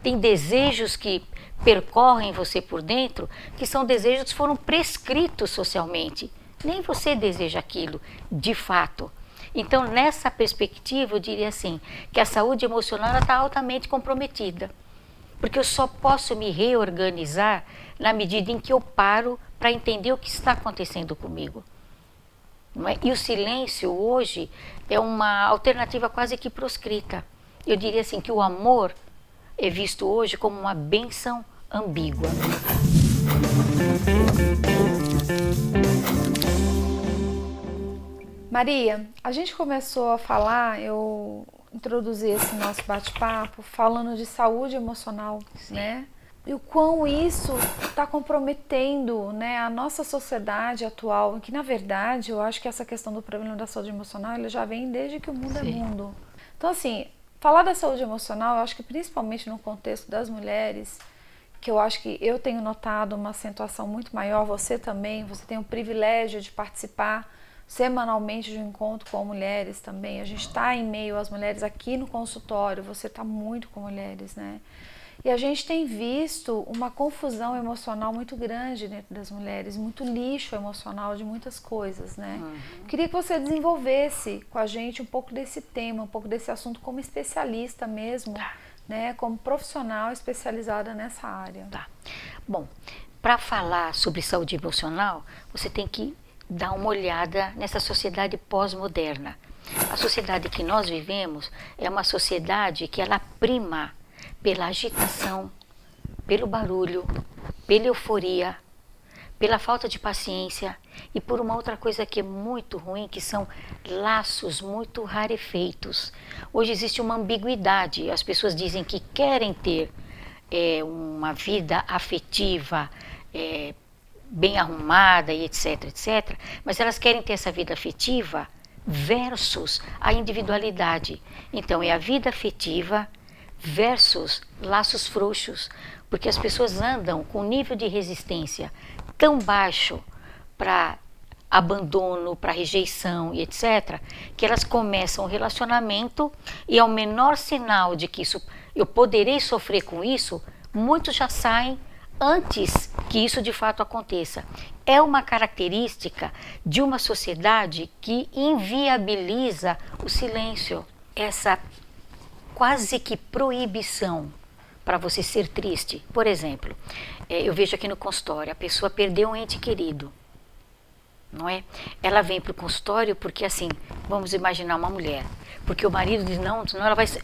Tem desejos que percorrem você por dentro, que são desejos que foram prescritos socialmente. Nem você deseja aquilo, de fato. Então, nessa perspectiva, eu diria assim, que a saúde emocional está altamente comprometida. Porque eu só posso me reorganizar na medida em que eu paro para entender o que está acontecendo comigo. Não é? E o silêncio hoje é uma alternativa quase que proscrita. Eu diria assim que o amor é visto hoje como uma bênção ambígua. Maria, a gente começou a falar, eu introduzi esse nosso bate-papo falando de saúde emocional, né? E o quão isso está comprometendo, né, a nossa sociedade atual, que na verdade eu acho que essa questão do problema da saúde emocional ele já vem desde que o mundo é mundo. Então assim, falar da saúde emocional, eu acho que principalmente no contexto das mulheres, que eu acho que eu tenho notado uma acentuação muito maior, você também, você tem o privilégio de participar semanalmente de um encontro com mulheres também, a gente está em meio às mulheres aqui no consultório, você está muito com mulheres, né? E a gente tem visto uma confusão emocional muito grande dentro das mulheres, muito lixo emocional de muitas coisas, né? Queria que você desenvolvesse com a gente um pouco desse tema, um pouco desse assunto como especialista mesmo, né? Como profissional especializada nessa área. Tá. Bom, para falar sobre saúde emocional, você tem que dar uma olhada nessa sociedade pós-moderna. A sociedade que nós vivemos é uma sociedade que ela prima pela agitação, pelo barulho, pela euforia, pela falta de paciência e por uma outra coisa que é muito ruim, que são laços muito rarefeitos. Hoje existe uma ambiguidade, as pessoas dizem que querem ter uma vida afetiva, bem arrumada e etc, etc, mas elas querem ter essa vida afetiva versus a individualidade. Então é a vida afetiva versus laços frouxos, porque as pessoas andam com um nível de resistência tão baixo para abandono, para rejeição e etc, que elas começam o relacionamento e ao menor sinal de que isso, eu poderei sofrer com isso, muitos já saem antes que isso de fato aconteça. É uma característica de uma sociedade que inviabiliza o silêncio, essa quase que proibição para você ser triste. Por exemplo, eu vejo aqui no consultório, a pessoa perdeu um ente querido, não é? Ela vem para o consultório porque assim, vamos imaginar uma mulher, porque o marido diz, não,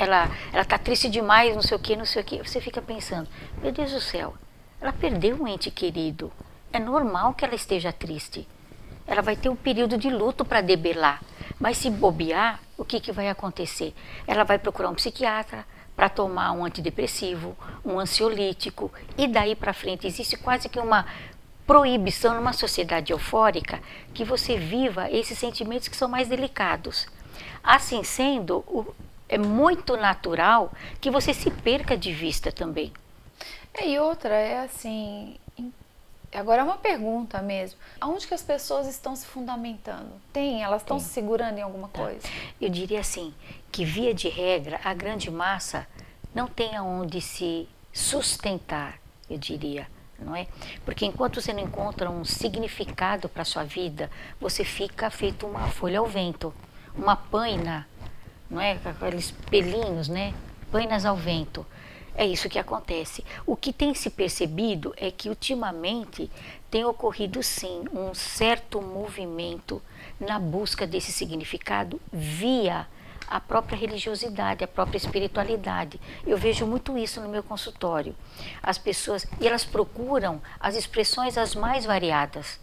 ela está triste demais, não sei o que, não sei o que. Você fica pensando, meu Deus do céu, ela perdeu um ente querido, é normal que ela esteja triste. Ela vai ter um período de luto para debelar, mas se bobear, o que vai acontecer? Ela vai procurar um psiquiatra para tomar um antidepressivo, um ansiolítico, e daí para frente existe quase que uma proibição numa sociedade eufórica que você viva esses sentimentos que são mais delicados. Assim sendo, é muito natural que você se perca de vista também. E outra é assim, agora é uma pergunta mesmo, aonde que as pessoas estão se fundamentando? Elas estão se segurando em alguma coisa? Eu diria assim, que via de regra, a grande massa não tem aonde se sustentar, eu diria, não é? Porque enquanto você não encontra um significado para a sua vida, você fica feito uma folha ao vento, uma paina, não é? Aqueles pelinhos, né? Painas ao vento. É isso que acontece. O que tem se percebido é que ultimamente tem ocorrido sim um certo movimento na busca desse significado via a própria religiosidade, a própria espiritualidade. Eu vejo muito isso no meu consultório. As pessoas, e elas procuram as expressões as mais variadas,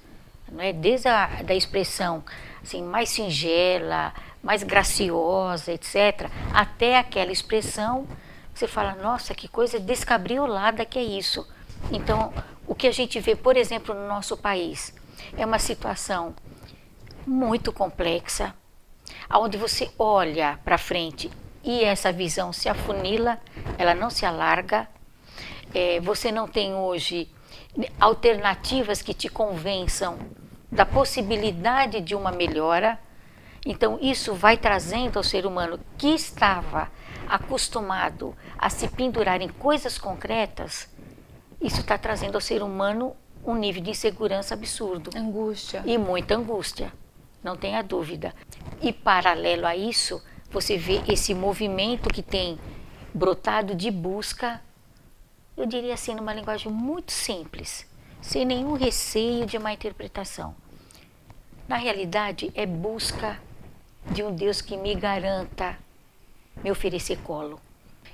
não é? Desde da expressão assim, mais singela, mais graciosa, etc., até aquela expressão você fala, nossa, que coisa descabriolada que é isso. Então, o que a gente vê, por exemplo, no nosso país, é uma situação muito complexa, onde você olha para frente e essa visão se afunila, ela não se alarga, você não tem hoje alternativas que te convençam da possibilidade de uma melhora. Então, isso vai trazendo ao ser humano que estava acostumado a se pendurar em coisas concretas, isso está trazendo ao ser humano um nível de insegurança absurdo. Angústia. E muita angústia, não tenha dúvida. E paralelo a isso, você vê esse movimento que tem brotado de busca, eu diria assim, numa linguagem muito simples, sem nenhum receio de má interpretação. Na realidade, é busca de um Deus que me garanta me oferecer colo.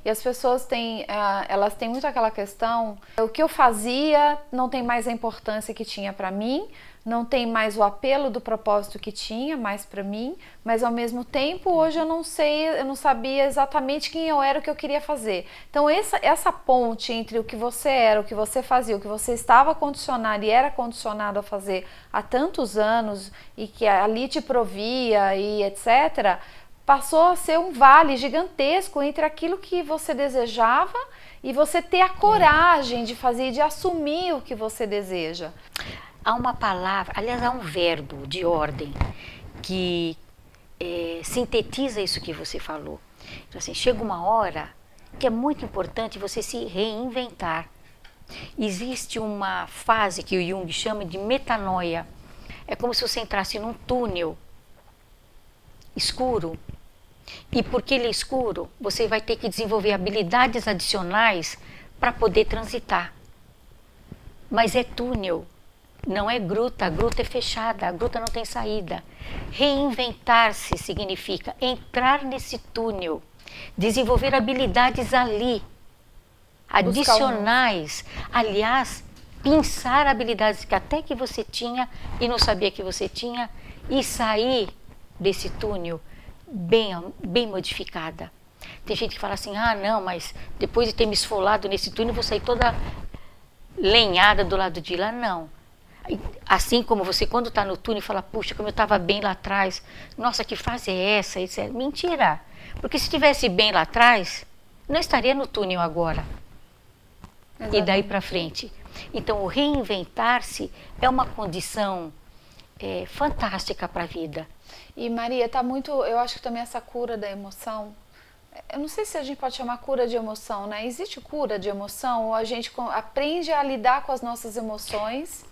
E as pessoas têm, elas têm muito aquela questão, o que eu fazia não tem mais a importância que tinha para mim, não tem mais o apelo do propósito que tinha mais para mim, mas ao mesmo tempo hoje eu não sei, eu não sabia exatamente quem eu era, o que eu queria fazer. Então essa ponte entre o que você era, o que você fazia, o que você estava condicionado e era condicionado a fazer há tantos anos e que ali te provia e etc., passou a ser um vale gigantesco entre aquilo que você desejava e você ter a coragem de fazer, de assumir o que você deseja. Há uma palavra, aliás, há um verbo de ordem que sintetiza isso que você falou. Então, assim, chega uma hora que é muito importante você se reinventar. Existe uma fase que o Jung chama de metanoia. É como se você entrasse num túnel escuro. E porque ele é escuro, você vai ter que desenvolver habilidades adicionais para poder transitar. Mas é túnel, não é gruta, a gruta é fechada, a gruta não tem saída. Reinventar-se significa entrar nesse túnel, desenvolver habilidades ali, adicionais. Aliás, pensar habilidades que até que você tinha e não sabia que você tinha e sair desse túnel bem modificada. Tem gente que fala assim, não, mas depois de ter me esfolado nesse túnel, vou sair toda lenhada do lado de lá. Não. Assim como você, quando está no túnel, fala, puxa, como eu estava bem lá atrás, nossa, que fase é essa? Isso é mentira. Porque se estivesse bem lá atrás, não estaria no túnel agora. Exatamente. E daí para frente. Então, o reinventar-se é uma condição fantástica para a vida. E Maria, tá muito, eu acho que também essa cura da emoção, eu não sei se a gente pode chamar cura de emoção, né? Existe cura de emoção ou a gente aprende a lidar com as nossas emoções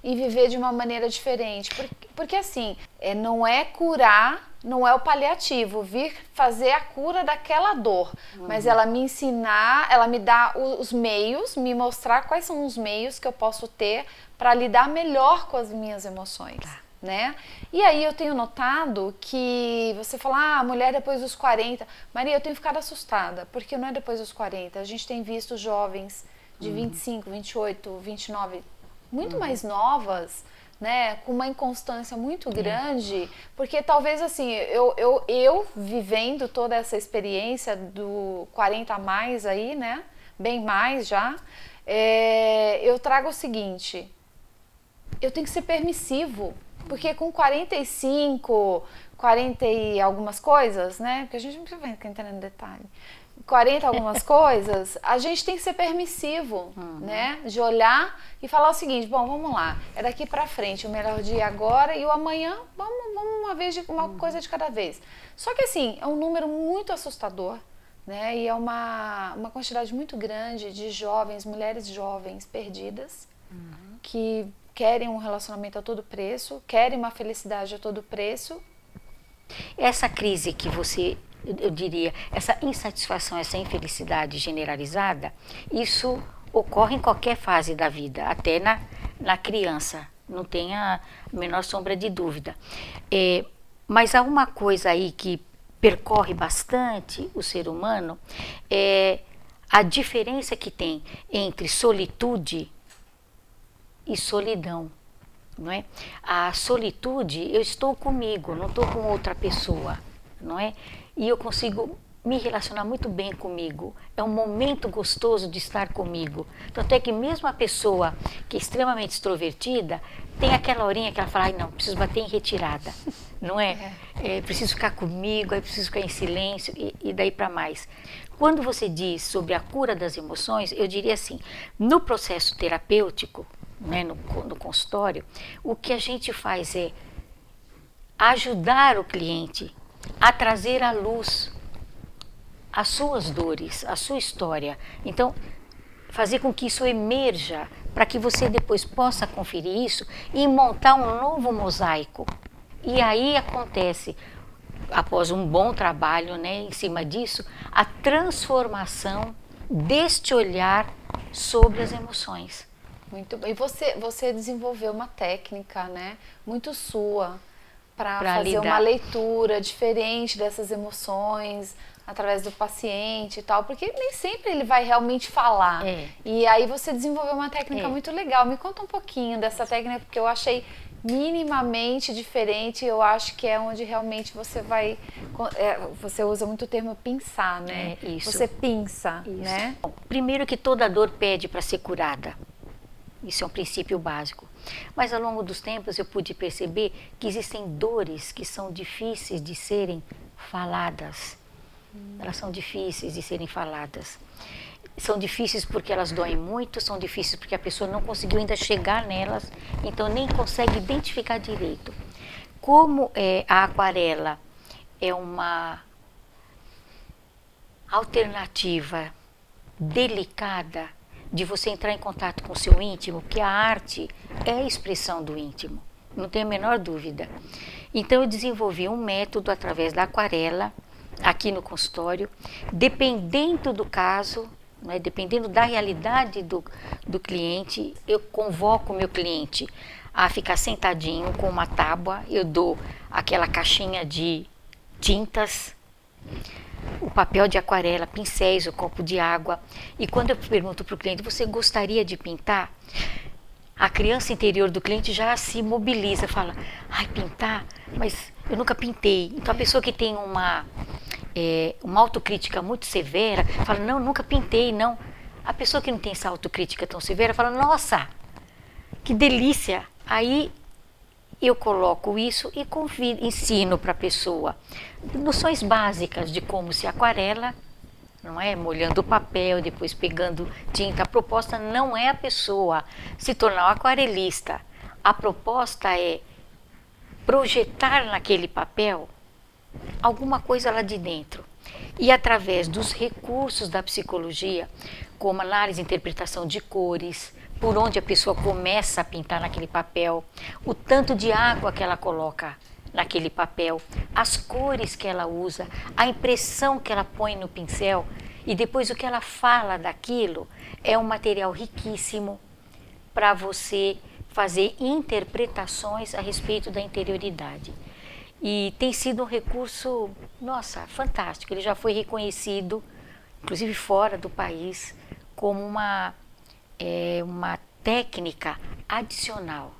e viver de uma maneira diferente? Porque assim, não é curar, não é o paliativo, vir fazer a cura daquela dor, mas ela me ensinar, ela me dá os meios, me mostrar quais são os meios que eu posso ter para lidar melhor com as minhas emoções. Né? E aí eu tenho notado que você fala, mulher depois dos 40. Maria, eu tenho ficado assustada, porque não é depois dos 40. A gente tem visto jovens de 25, 28, 29, muito mais novas, né? Com uma inconstância muito grande, porque talvez assim, eu vivendo toda essa experiência do 40 a mais aí, né? Bem mais já, eu trago o seguinte, eu tenho que ser permissivo. Porque com 45, 40 e algumas coisas, né? Porque a gente não precisa entrar no detalhe. 40 algumas coisas, a gente tem que ser permissivo, né? De olhar e falar o seguinte, bom, vamos lá, é daqui pra frente, o melhor dia agora e o amanhã, vamos uma coisa de cada vez. Só que assim, é um número muito assustador, né? E é uma quantidade muito grande de jovens, mulheres jovens perdidas, que querem um relacionamento a todo preço, querem uma felicidade a todo preço. Essa crise que você, eu diria, essa insatisfação, essa infelicidade generalizada, isso ocorre em qualquer fase da vida, até na criança, não tenha a menor sombra de dúvida. Mas há uma coisa aí que percorre bastante o ser humano, é a diferença que tem entre solitude e solidão, não é? A solitude, eu estou comigo, não estou com outra pessoa, não é? E eu consigo me relacionar muito bem comigo. É um momento gostoso de estar comigo. Tanto é que mesmo a pessoa que é extremamente extrovertida, tem aquela horinha que ela fala, não, preciso bater em retirada, não é? Preciso ficar comigo, aí preciso ficar em silêncio e daí para mais. Quando você diz sobre a cura das emoções, eu diria assim, no processo terapêutico, né, no consultório, o que a gente faz é ajudar o cliente a trazer à luz as suas dores, a sua história. Então, fazer com que isso emerja, para que você depois possa conferir isso e montar um novo mosaico. E aí acontece, após um bom trabalho, né, em cima disso, a transformação deste olhar sobre as emoções. Muito bem. E você desenvolveu uma técnica, né, muito sua, para fazer lidar. uma leitura diferente dessas emoções através do paciente e tal, porque nem sempre ele vai realmente falar. E aí você desenvolveu uma técnica muito legal. Me conta um pouquinho dessa técnica, porque eu achei minimamente diferente. Eu acho que é onde realmente você vai... você usa muito o termo pinçar, né? Isso. Você pinça, Isso. né? Bom, primeiro que toda dor pede para ser curada. Isso é um princípio básico. Mas ao longo dos tempos eu pude perceber que existem dores que são difíceis de serem faladas. Elas são difíceis de serem faladas. São difíceis porque elas doem muito, são difíceis porque a pessoa não conseguiu ainda chegar nelas, então nem consegue identificar direito. Como a aquarela é uma alternativa delicada de você entrar em contato com o seu íntimo, porque a arte é a expressão do íntimo, não tenho a menor dúvida. Então eu desenvolvi um método através da aquarela, aqui no consultório, dependendo do caso, né, dependendo da realidade do cliente, eu convoco o meu cliente a ficar sentadinho com uma tábua, eu dou aquela caixinha de tintas, o papel de aquarela, pincéis, o copo de água. E quando eu pergunto para o cliente, você gostaria de pintar? A criança interior do cliente já se mobiliza, fala, ai, pintar? Mas eu nunca pintei. Então a pessoa que tem uma autocrítica muito severa, fala, não, nunca pintei, não. A pessoa que não tem essa autocrítica tão severa, fala, nossa, que delícia. Aí eu coloco isso e ensino para a pessoa noções básicas de como se aquarela, não é? Molhando o papel, depois pegando tinta. A proposta não é a pessoa se tornar um aquarelista. A proposta é projetar naquele papel alguma coisa lá de dentro. E através dos recursos da psicologia, como análise e interpretação de cores, por onde a pessoa começa a pintar naquele papel, o tanto de água que ela coloca naquele papel, as cores que ela usa, a impressão que ela põe no pincel e depois o que ela fala daquilo, é um material riquíssimo para você fazer interpretações a respeito da interioridade. E tem sido um recurso, nossa, fantástico. Ele já foi reconhecido, inclusive fora do país, como uma técnica adicional.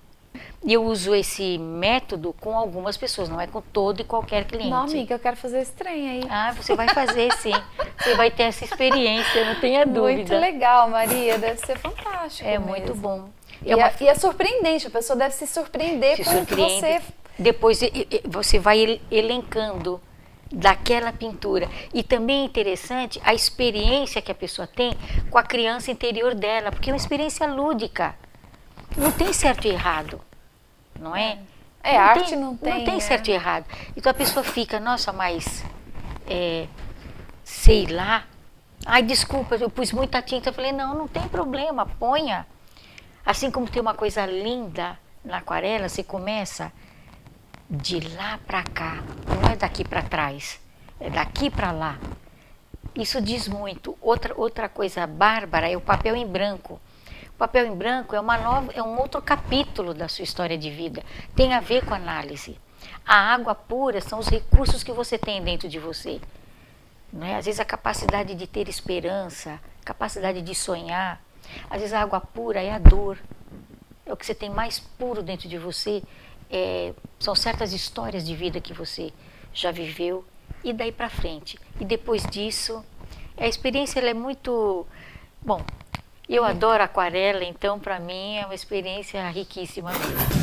E eu uso esse método com algumas pessoas, não é com todo e qualquer cliente. Não, amiga, eu quero fazer esse trem aí. Ah, você vai fazer sim. Você vai ter essa experiência, não tenha dúvida. Muito legal, Maria, deve ser fantástico. É mesmo. muito bom. E é surpreendente, a pessoa deve se surpreender com você. Depois você vai elencando daquela pintura. E também é interessante a experiência que a pessoa tem com a criança interior dela, porque é uma experiência lúdica. Não tem certo e errado, não é? Não arte tem, não tem. Não tem né? certo e errado. Então a pessoa fica, nossa, mas sei lá. Ai, desculpa, eu pus muita tinta. Eu falei, não tem problema, ponha. Assim como tem uma coisa linda na aquarela, você começa de lá para cá, não é daqui para trás, é daqui para lá. Isso diz muito. Outra coisa bárbara é o papel em branco. O papel em branco é um outro capítulo da sua história de vida. Tem a ver com análise. A água pura são os recursos que você tem dentro de você. Não é? Às vezes a capacidade de ter esperança, capacidade de sonhar. Às vezes a água pura é a dor. É o que você tem mais puro dentro de você. São certas histórias de vida que você já viveu e daí para frente. E depois disso, a experiência ela é muito... Bom, eu adoro aquarela, então para mim é uma experiência riquíssima mesmo.